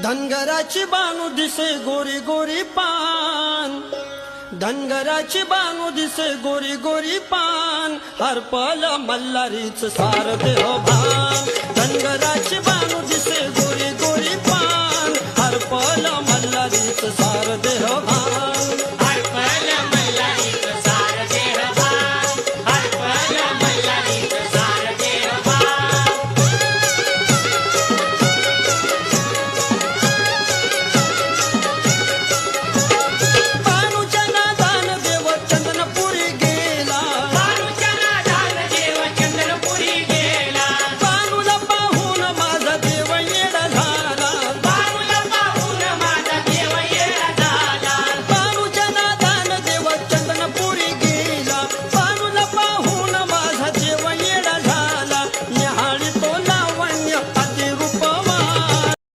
धनगराची बानू दिसे गोरी गोरी पान, धनगराची बानू दिसे गोरी गोरी पान, हरपल मल्हारीच सार देव भान, धनगराची बानू दिसे